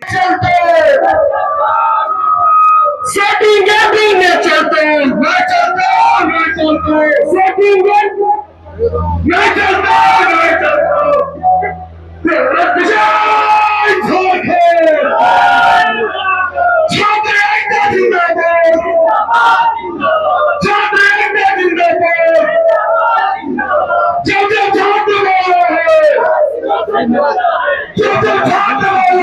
चलते सेटिंग में चलते मैं चलते सेटिंग मैं चलता छात्र एकता जिंदाबाद छात्र एकता जिंदाबाद जब छात्र वाला है जब छात्र वाला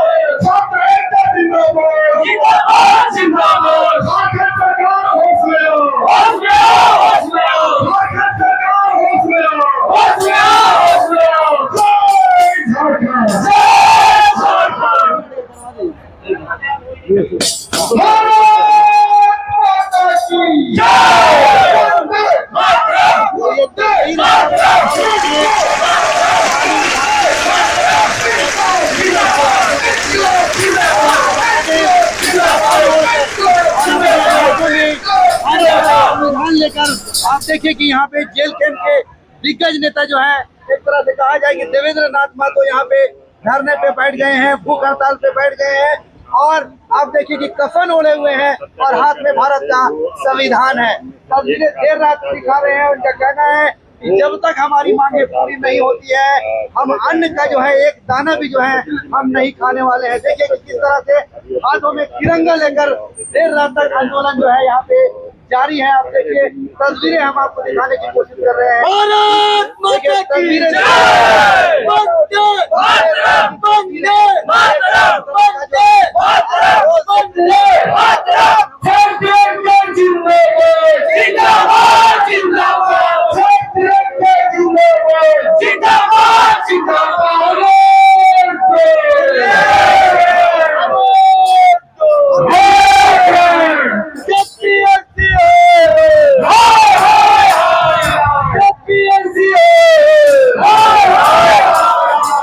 है छात्र एकता जिंदाबाद जिंदाबाद जिंदाबाद झारखंड सरकार होश में आओ होश में आओ होश में आओ झारखंड सरकार होश में आओ होश में आओ होश में आओ जय झारखंड जय झारखंड भारत माता की संविधान लेकर आप देखिए कि यहाँ पे जेल कैंप के दिग्गज नेता जो है, एक तरह से कहा जाए कि देवेंद्र नाथ महतो यहाँ पे धरने पे बैठ गए हैं, भूख हड़ताल पे बैठ गए हैं और आप देखिए कि कफन ओढ़े हुए हैं और हाथ में भारत का संविधान है। तस्वीरें देर रात दिखा रहे हैं। उनका कहना है कि जब तक हमारी मांगे पूरी नहीं होती है, हम अन्न का जो है एक दाना भी जो है हम नहीं खाने वाले हैं। देखिए कि किस तरह से हाथों में तिरंगा लेकर देर रात तक आंदोलन जो है यहाँ पे जारी है। आप देखिए तस्वीरें हम आपको दिखाने की कोशिश कर रहे हैं। भारत माता की जय, वंदे मातरम, वंदे मातरम, वंदे मातरम, वंदे मातरम। झारखंड जिंदाबाद जिंदाबाद जिंदाबाद झारखंड जिंदाबाद जिंदाबाद जिंदाबाद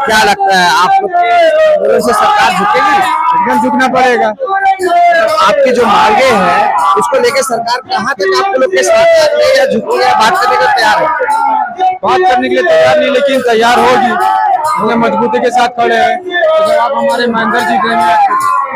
क्या लगता है आप लोग के से सरकार झुकेगी? एकदम झुकना पड़ेगा। आपकी जो मांगे हैं उसको लेकर सरकार कहाँ तक आप लोग के साथ है या झुकेगी या बात करने को तैयार है? बात करने के लिए तैयार नहीं, लेकिन तैयार होगी। हमें मजबूती के साथ खड़े हैं। अगर आप हमारे महेंद्र जी देंगे,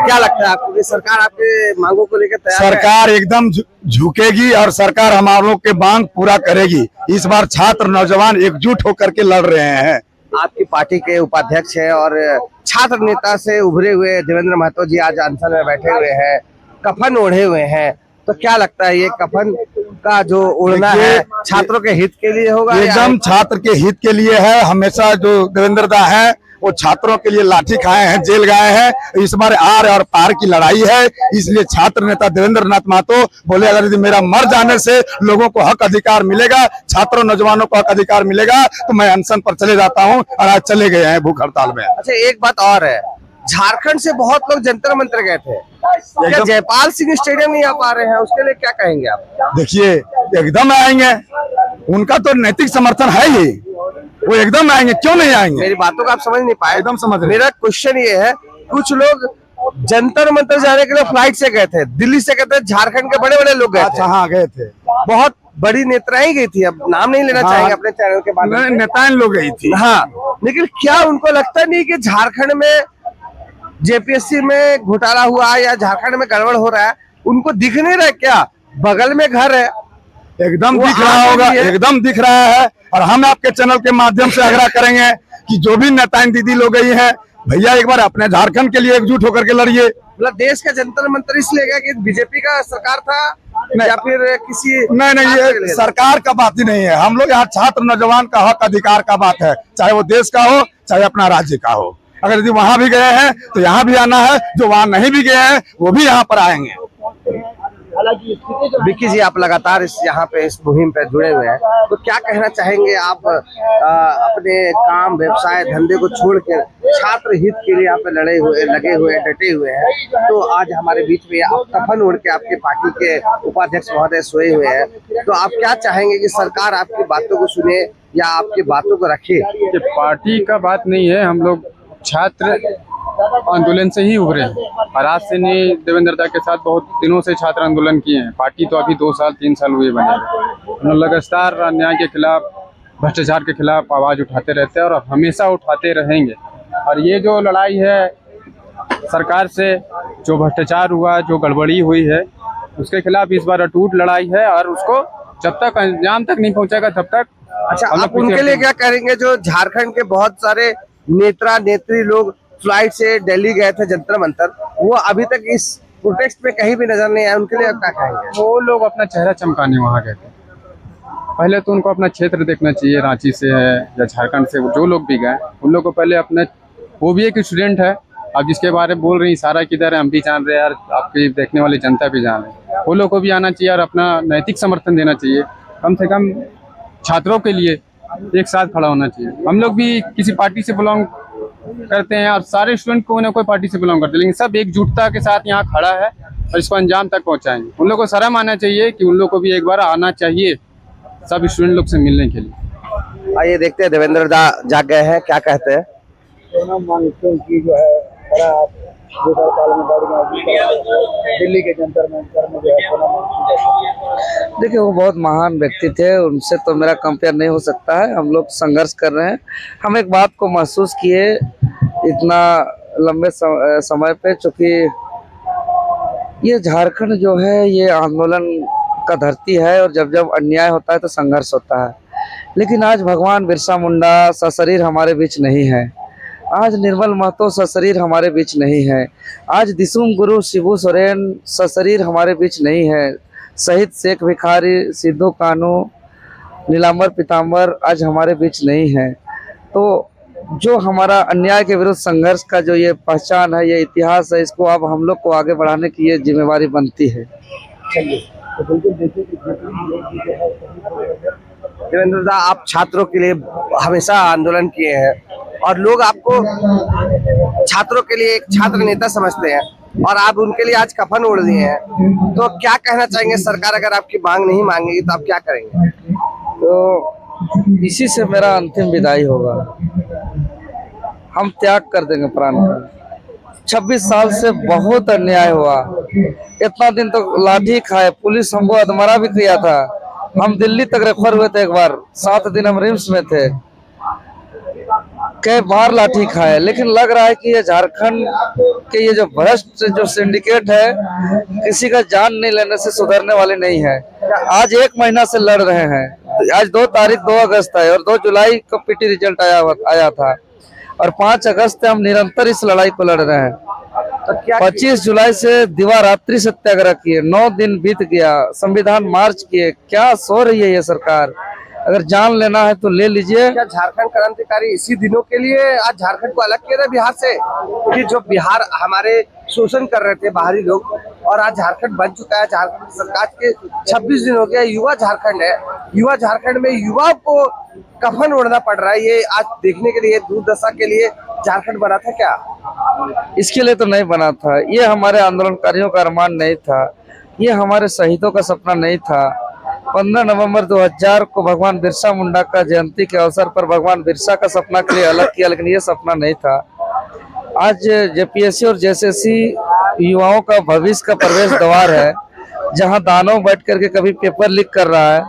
क्या लगता है आपको कि सरकार आपके मांगों को लेकर तैयार है? सरकार एकदम झुकेगी और सरकार हम लोग के मांग पूरा करेगी। इस बार छात्र नौजवान एकजुट होकर के लड़ रहे हैं। आपकी पार्टी के उपाध्यक्ष है और छात्र नेता से उभरे हुए देवेंद्र महतो जी आज अनशन में बैठे हुए हैं, कफन ओढ़े हुए हैं। तो क्या लगता है ये कफन का जो ओढ़ना है छात्रों के हित के लिए होगा? एकदम छात्र के हित के लिए है। हमेशा जो देवेंद्र दा है वो छात्रों के लिए लाठी खाए हैं, जेल गए हैं। इस बार आर और पार की लड़ाई है, इसलिए छात्र नेता देवेंद्र नाथ महतो बोले अगर यदि मेरा मर जाने से लोगों को हक अधिकार मिलेगा, छात्रों नौजवानों को हक अधिकार मिलेगा तो मैं अनशन पर चले जाता हूं। और आज चले गए हैं भूख हड़ताल में। अच्छा, एक बात और है, झारखंड से बहुत लोग जंतर मंतर गए थे, क्या जयपाल सिंह स्टेडियम नहीं आ पा रहे हैं? उसके लिए क्या कहेंगे आप? देखिए एकदम आएंगे, उनका तो नैतिक समर्थन है ही, वो एकदम आएंगे, क्यों नहीं आएंगे? मेरी बातों को आप समझ नहीं पाए? एकदम समझ रहे। मेरा क्वेश्चन ये है, कुछ लोग जंतर मंतर जाने के लिए फ्लाइट से गए थे, दिल्ली से गए थे, झारखंड के बड़े बड़े लोग गए थे। हाँ गए थे, बहुत बड़ी नेताएं गई थी, अब नाम नहीं लेना चाहेंगे अपने चैनल के बाद। नेताएं लोग गई थी। हाँ, लेकिन क्या उनको लगता नहीं कि झारखंड में जेपीएससी में घोटाला हुआ या झारखंड में गड़बड़ हो रहा है? उनको दिख नहीं रहा क्या? बगल में घर है, एकदम दिख रहा होगा, एकदम दिख रहा है। और हम आपके चैनल के माध्यम से आग्रह करेंगे कि जो भी नेताएं दीदी लोग गई हैं, भैया एक बार अपने झारखंड के लिए एकजुट होकर के लड़िए। मतलब देश का जंतर मंतर इसलिए गया कि बीजेपी का सरकार था या फिर किसी? नहीं, ये सरकार का बात ही नहीं है। हम लोग यहाँ छात्र नौजवान का हक अधिकार का बात है, चाहे वो देश का हो चाहे अपना राज्य का हो। अगर यदि वहां भी गए हैं तो यहाँ भी आना है, जो वहां नहीं भी गए हैं वो भी यहाँ पर आएंगे। विक्की जी, आप लगातार यहाँ पे इस मुहिम पे जुड़े हुए हैं, तो क्या कहना चाहेंगे आप? अपने काम व्यवसाय धंधे को छोड़ कर छात्र हित के लिए यहाँ पे लगे हुए डटे हुए हैं। तो आज हमारे बीच में आप कफन ओढ़ के आपके पार्टी के उपाध्यक्ष महोदय सोए हुए हैं, तो आप क्या चाहेंगे कि सरकार आपकी बातों को सुने या आपकी बातों को रखे? पार्टी का बात नहीं है, हम लोग छात्र आंदोलन से ही उभरे हैं और आज से नहीं, देवेंद्र दा के साथ बहुत दिनों से छात्र आंदोलन किए हैं। पार्टी तो अभी 2 साल 3 साल हुए बने। हम लोग लगातार अन्याय के खिलाफ, भ्रष्टाचार के खिलाफ आवाज उठाते रहते हैं और हमेशा उठाते रहेंगे। और ये जो लड़ाई है सरकार से, जो भ्रष्टाचार हुआ, जो गड़बड़ी हुई है, उसके खिलाफ इस बार अटूट लड़ाई है और उसको जब तक अंजाम तक नहीं पहुंचेगा तब तक। अच्छा, आप उनके लिए क्या करेंगे जो झारखंड के बहुत सारे नेता नेत्री लोग फ्लाइट से दिल्ली गए थे जंतर मंतर, वो अभी तक इस प्रोटेस्ट में कहीं भी नजर नहीं आए, उनके लिए आप क्या कहेंगे? वो लोग अपना चेहरा चमकाने वहाँ गए थे। पहले तो उनको अपना क्षेत्र देखना चाहिए, रांची से है या झारखंड से जो लोग भी गए उन लोग को पहले अपने, वो भी एक स्टूडेंट है, अब जिसके बारे में बोल रही सारा किधर है हम भी जान रहे हैं, यार आपकी देखने वाली जनता भी जान रहे हैं, वो लोग को भी आना चाहिए और अपना नैतिक समर्थन देना चाहिए। कम से कम छात्रों के लिए एक साथ खड़ा होना चाहिए। हम लोग भी किसी पार्टी से बिलोंग करते हैं और सारे स्टूडेंट कोई ना कोई पार्टी से बिलोंग करते हैं, लेकिन सब एकजुटता के साथ यहाँ खड़ा है और इसको अंजाम तक पहुँचाएंगे। उन लोग को शर्म आना चाहिए कि उन लोग को भी एक बार आना चाहिए सब स्टूडेंट लोग से मिलने के लिए। आइए देखते हैं देवेंद्र दा जाग गए हैं, क्या कहते हैं। की जो है बड़ा 2 साल काल में दिल्ली के जंतर मंतर में जो है, देखिए वो बहुत महान व्यक्ति थे, उनसे तो मेरा कंपेयर नहीं हो सकता है। हम लोग संघर्ष कर रहे हैं। हम एक बात को महसूस किए इतना लंबे समय पे, चूँकि ये झारखंड जो है ये आंदोलन का धरती है और जब जब अन्याय होता है तो संघर्ष होता है। लेकिन आज भगवान बिरसा मुंडा सशरीर हमारे बीच नहीं है, आज निर्मल महतो सशरीर हमारे बीच नहीं है, आज दिसुम गुरु शिबू सोरेन सशरीर हमारे बीच नहीं है, शहीद शेख भिखारी, सिद्धू कानू, नीलांबर पीताम्बर आज हमारे बीच नहीं है। तो जो हमारा अन्याय के विरुद्ध संघर्ष का जो ये पहचान है, ये इतिहास है, इसको अब हम लोग को आगे बढ़ाने की ये जिम्मेवारी बनती है। देवेंद्र दा, आप छात्रों के लिए हमेशा आंदोलन किए हैं और लोग आपको छात्रों के लिए एक छात्र नेता समझते हैं और आप उनके लिए आज कफन ओढ़ दिए हैं, तो क्या कहना चाहेंगे? सरकार अगर आपकी मांग नहीं मांगेगी तो आप क्या करेंगे? तो इसी से मेरा अंतिम विदाई होगा। हम त्याग कर देंगे प्राण का। 26 साल से बहुत अन्याय हुआ, इतना दिन तो लाठी खाए, पुलिस हमको अधमरा भी किया था, हम दिल्ली तक रेफर हुए थे, एक बार 7 दिन हम रिम्स में थे, कई बार लाठी खाए। लेकिन लग रहा है कि ये झारखंड के ये जो भ्रष्ट जो सिंडिकेट है किसी का जान नहीं लेने से सुधरने वाले नहीं है। आज 1 महीना से लड़ रहे हैं, आज 2 तारीख 2 अगस्त है और 2 जुलाई को पीटी रिजल्ट आया था और 5 अगस्त से हम निरंतर इस लड़ाई को लड़ रहे हैं। तो 25 जुलाई से दिवारात्रि सत्याग्रह किए, 9 दिन बीत गया, संविधान मार्च किए, क्या सो रही है ये सरकार? अगर जान लेना है तो ले लीजिए। क्या झारखंड क्रांतिकारी इसी दिनों के लिए आज झारखंड को अलग किया था बिहार से, कि जो बिहार हमारे शोषण कर रहे थे बाहरी लोग, और आज झारखंड बन चुका है। झारखंड सरकार के 26 दिन हो गया, युवा झारखंड है, युवा झारखंड में युवा को कफन ओढ़ना पड़ रहा है। ये आज देखने के लिए, दुर्दशा के लिए झारखंड बना था क्या? इसके लिए तो नहीं बना था, ये हमारे आंदोलनकारियों का अरमान नहीं था, ये हमारे शहीदों का सपना नहीं था। 15 नवंबर 2000 को भगवान बिरसा मुंडा का जयंती के अवसर पर भगवान बिरसा का सपना के लिए अलग किया, लेकिन ये सपना नहीं था। आज जेपीएससी और जेएसएससी युवाओं का भविष्य का प्रवेश द्वार है, जहां दानव बैठ करके कभी पेपर लीक कर रहा है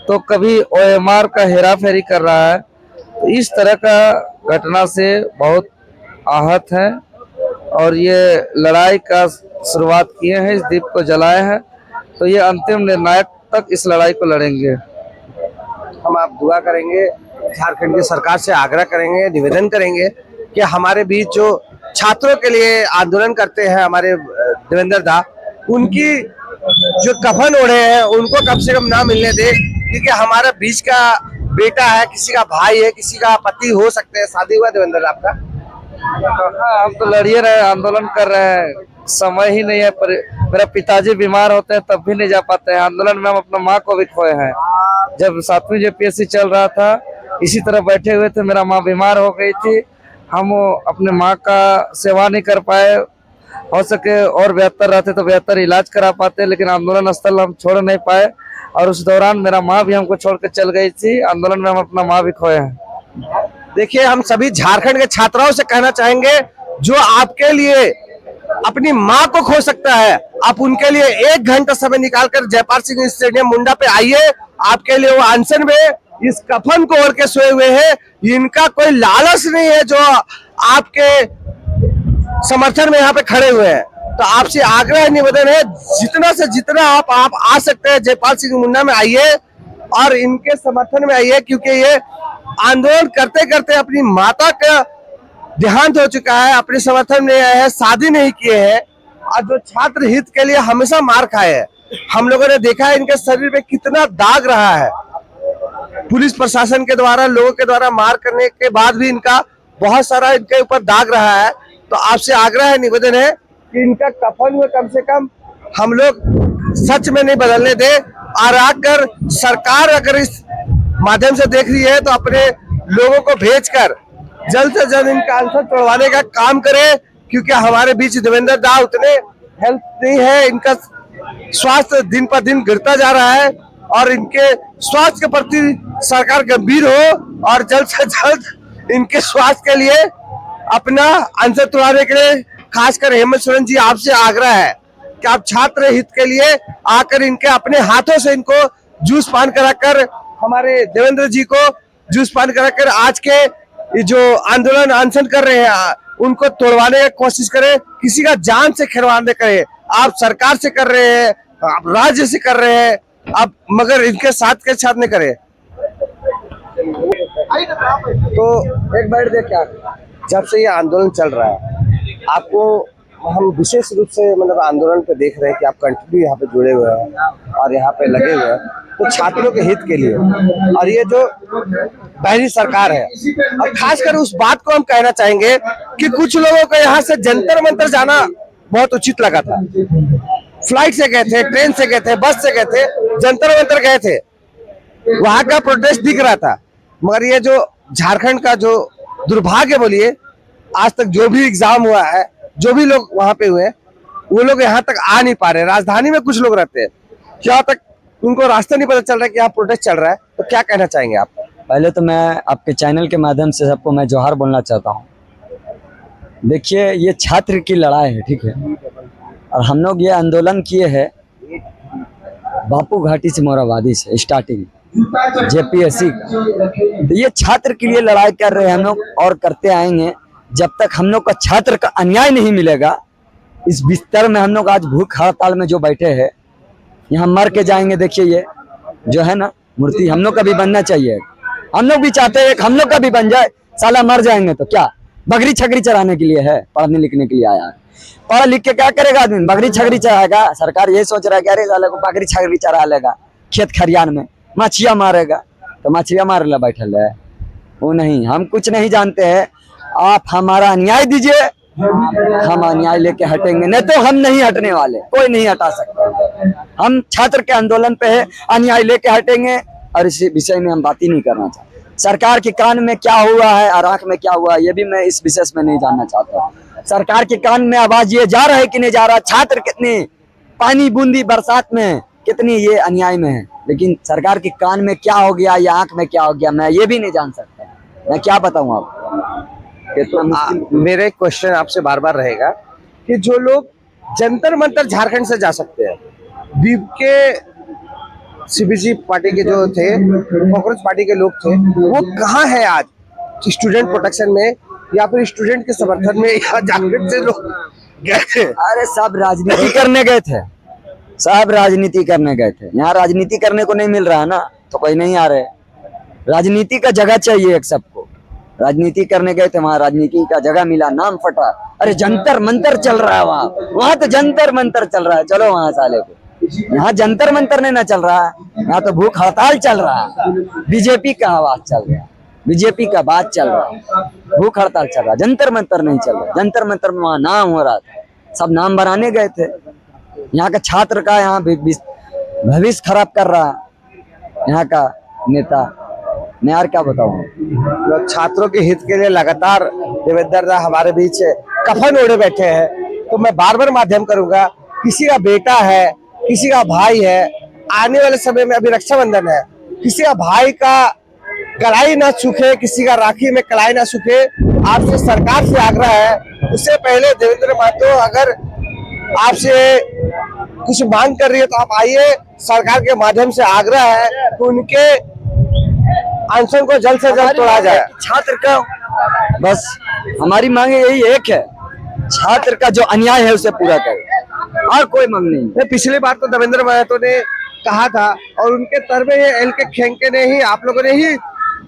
तो कभी ओएमआर का हेरा फेरी कर रहा है। तो इस तरह का घटना से बहुत आहत है और ये लड़ाई का शुरुआत किए हैं, इस दीप को जलाए हैं, तो ये अंतिम निर्णायक तक इस लड़ाई को लड़ेंगे। हम आप दुआ करेंगे, झारखंड की सरकार से आग्रह करेंगे, निवेदन करेंगे कि हमारे बीच जो छात्रों के लिए आंदोलन करते हैं हमारे देवेंद्र दा, उनकी जो कफन ओढ़े हैं उनको कम से कम ना मिलने दे, क्योंकि हमारा बीच का बेटा है, किसी का भाई है, किसी का पति हो सकते हैं। शादी हुआ देवेंद्र दा आपका? हाँ, हम तो लड़िए रहे, आंदोलन कर रहे हैं, समय ही नहीं है। पर मेरा पिताजी बीमार होते हैं तब भी नहीं जा पाते हैं। आंदोलन में हम अपना माँ को भी खोए हैं। जब 7वीं जेपीएससी चल रहा था इसी तरह बैठे हुए थे, मेरा माँ बीमार हो गई थी, हम अपने माँ का सेवा नहीं कर पाए। हो सके और बेहतर रहते तो बेहतर इलाज करा पाते, लेकिन आंदोलन स्थल हम छोड़ नहीं पाए और उस दौरान मेरा माँ भी हमको छोड़ के चल गई थी। आंदोलन में हम अपना माँ भी खोए हैं। देखिए, हम सभी झारखंड के छात्राओं से कहना चाहेंगे, जो आपके लिए अपनी माँ को खो सकता है, आप उनके लिए 1 घंटा समय निकालकर जयपाल सिंह स्टेडियम मुंडा पे आइए। आपके लिए वो अनशन में इस कफन को ओढ़ के सोए हुए हैं। इनका कोई लालच नहीं है जो आपके समर्थन में यहाँ पे खड़े हुए हैं। तो आपसे आग्रह निवेदन है, जितना से जितना आप आ सकते हैं जयपाल सिंह मुन्ना में आइए और इनके समर्थन में आइए, क्योंकि ये आंदोलन करते करते अपनी माता का देहांत हो चुका है, अपने समर्थन में आए हैं, शादी नहीं किए हैं और जो छात्र हित के लिए हमेशा मार खाए हैं। हम लोगों ने देखा है इनके शरीर पे कितना दाग रहा है, पुलिस प्रशासन के द्वारा, लोगों के द्वारा मार करने के बाद भी इनका बहुत सारा इनके ऊपर दाग रहा है। तो आपसे आग्रह है, निवेदन है कि इनका कफन में कम से कम हम लोग सच में नहीं बदलने दे, और आकर सरकार अगर इस माध्यम से देख रही है तो अपने लोगों को भेजकर जल्द से जल्द इनका अनशन तोड़वाने का काम करे, क्योंकि हमारे बीच देवेंद्र दा उतने हेल्थ नहीं है, इनका स्वास्थ्य दिन पर दिन गिरता जा रहा है और इनके स्वास्थ्य के प्रति सरकार गंभीर हो और जल्द से जल्द इनके स्वास्थ्य के लिए अपना अनशन तोड़वाने के लिए खासकर हेमंत सोरेन जी आपसे आग्रह है कि आप छात्र हित के लिए आकर इनके अपने हाथों से इनको जूस पान कराकर, हमारे देवेंद्र जी को जूस पान कराकर आज के ये जो आंदोलन अनशन कर रहे हैं उनको तोड़वाने की कोशिश करें, किसी का जान से खिलवाड़ करें। आप सरकार से कर रहे हैं, आप राज्य से कर रहे हैं, आप मगर इनके साथ के साथ नहीं करें। तो एक बार देखिए, जब से ये आंदोलन चल रहा है आपको हम विशेष रूप से मतलब आंदोलन पे देख रहे हैं कि आप कंटिन्यू यहाँ पे जुड़े हुए हैं और यहाँ पे लगे हुए हैं, तो छात्रों के हित के लिए। और ये जो पहली सरकार है, और खासकर उस बात को हम कहना चाहेंगे कि कुछ लोगों को यहाँ से जंतर मंतर जाना बहुत उचित लगा था। फ्लाइट से गए थे, ट्रेन से गए थे, बस से गए थे, जंतर मंतर गए थे, वहां का प्रोटेस्ट दिख रहा था। मगर ये जो झारखंड का जो दुर्भाग्य बोलिए, आज तक जो भी एग्जाम हुआ है, जो भी लोग वहां पे हुए, वो लोग यहाँ तक आ नहीं पा रहे। राजधानी में कुछ लोग रहते हैं, क्या तक उनको रास्ता नहीं पता चल रहा है कि यहाँ प्रोटेस्ट चल रहा है। तो क्या कहना चाहेंगे आप? पहले तो मैं आपके चैनल के माध्यम से सबको मैं जोहार बोलना चाहता हूँ। देखिए, ये छात्र की लड़ाई है, ठीक है, और हम लोग ये आंदोलन किए हैं बापू घाटी से मोराबादी से स्टार्टिंग जेपीएससी का। तो ये छात्र के लिए लड़ाई कर रहे हैं हम लोग और करते आएंगे जब तक हम लोग का छात्र का अन्याय नहीं मिलेगा। इस बिस्तर में हम लोग आज भूख हड़ताल में जो बैठे हैं, यहाँ मर के जाएंगे। देखिए, ये जो है ना मूर्ति हम लोग का भी बनना चाहिए। हम लोग भी चाहते हैं कि हम लोग का भी बन जाए। साला मर जाएंगे तो क्या बकरी छकरी चराने के लिए है? पढ़ने लिखने के लिए आया है। पढ़ लिख के क्या करेगा आदमी? बकरी छकरी चराएगा। सरकार ये सोच रहा है कि अरे साले को बकरी छकरी चरा लेगा, खेत खरियान में मछलियां मारेगा, तो मछलियां मारे ला बैठल है। वो नहीं, हम कुछ नहीं जानते हैं। आप हमारा अन्याय दीजिए, हम अन्याय लेके हटेंगे, नहीं तो हम नहीं हटने वाले, कोई नहीं हटा सकता। हम छात्र के आंदोलन पे है, अन्याय लेके हटेंगे और इस विषय में हम बात ही नहीं करना चाहते। सरकार के कान में क्या हुआ है और आंख में क्या हुआ है, ये भी मैं इस विशेष में नहीं जानना चाहता। सरकार के कान में आवाज ये जा रहा है कि नहीं जा रहा, छात्र कितनी पानी बूंदी बरसात में कितनी ये अन्याय में है, लेकिन सरकार के कान में क्या हो गया या आंख में क्या हो गया, मैं ये भी नहीं जान सकता। मैं क्या बताऊं आपको। मेरे क्वेश्चन आपसे बार बार रहेगा कि जो लोग जंतर मंतर झारखंड से जा सकते हैं, बीके सीबीसी पार्टी के जो थे, कांग्रेस पार्टी के लोग थे, वो कहाँ है आज? स्टूडेंट प्रोटेक्शन में या फिर स्टूडेंट के समर्थन में या झारखंड से लोग गए थे? अरे सब राजनीति करने गए थे, सब राजनीति करने गए थे। यहाँ राजनीति करने को नहीं मिल रहा है ना, तो कोई नहीं आ रहे। राजनीति का जगह चाहिए एक सबको। राजनीति करने गए थे, वहाँ राजनीति का जगह मिला, नाम फटा। अरे जंतर मंतर चल रहा है वहाँ तो जंतर मंतर चल रहा है। चलो वहाँ साले को, यहाँ जंतर मंतर नहीं ना चल रहा है, यहाँ तो भूख हड़ताल चल रहा है। बीजेपी का आवाज चल रहा है, बीजेपी का बात चल रहा है, भूख हड़ताल चल रहा है, जंतर मंतर नहीं चल रहा। जंतर मंतर में वहाँ नाम हो रहा था, सब नाम बनाने गए थे। यहाँ का छात्र का यहाँ भविष्य खराब कर रहा है यहाँ का नेता। मैं यार क्या बताऊँ। छात्रों के हित के लिए लगातार देवेंद्र दा हमारे बीच कफन ओढ़े बैठे हैं। तो मैं बार बार माध्यम करूंगा, किसी का बेटा है, किसी का भाई है, आने वाले समय में अभी रक्षाबंधन है, किसी का भाई का कलाई ना सूखे, किसी का राखी में कलाई ना सूखे। आपसे सरकार से आग्रह है, उससे पहले देवेंद्र महतो अगर आपसे कुछ मांग कर रही है तो आप आइए। सरकार के माध्यम से आग्रह है कि उनके अनशन को जल्द से जल्द तोड़ा जाए। छात्र का बस हमारी मांग यही एक है, छात्र का जो अन्याय है उसे पूरा करे, और कोई मांग नहीं। नहीं, पिछली बार तो देवेंद्र महतो ने कहा था और उनके तरवे एल के खेंके ने ही, आप लोगों ने ही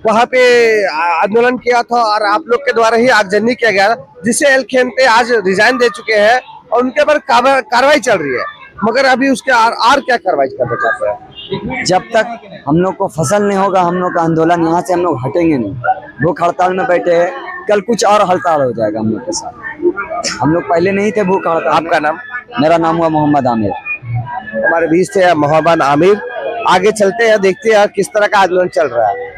वहां पे आंदोलन किया था और आप लोग के द्वारा ही आगजनी किया गया, जिससे एल खेंते आज रिजाइन दे चुके हैं और उनके पर कार्रवाई चल रही है। मगर अभी उसके और क्या कार्रवाई करना चाहते हैं? जब तक हम लोग को फसल नहीं होगा, हम लोग का आंदोलन यहाँ से हम लोग हटेंगे नहीं। भूख हड़ताल में बैठे हैं, कल कुछ और हड़ताल हो जाएगा हम लोग के साथ। हम लोग पहले नहीं थे भूख हड़ताल। आपका नाम? मेरा नाम हुआ मोहम्मद आमिर। हमारे बीच थे मोहम्मद आमिर। आगे चलते हैं, देखते हैं किस तरह का आंदोलन चल रहा है।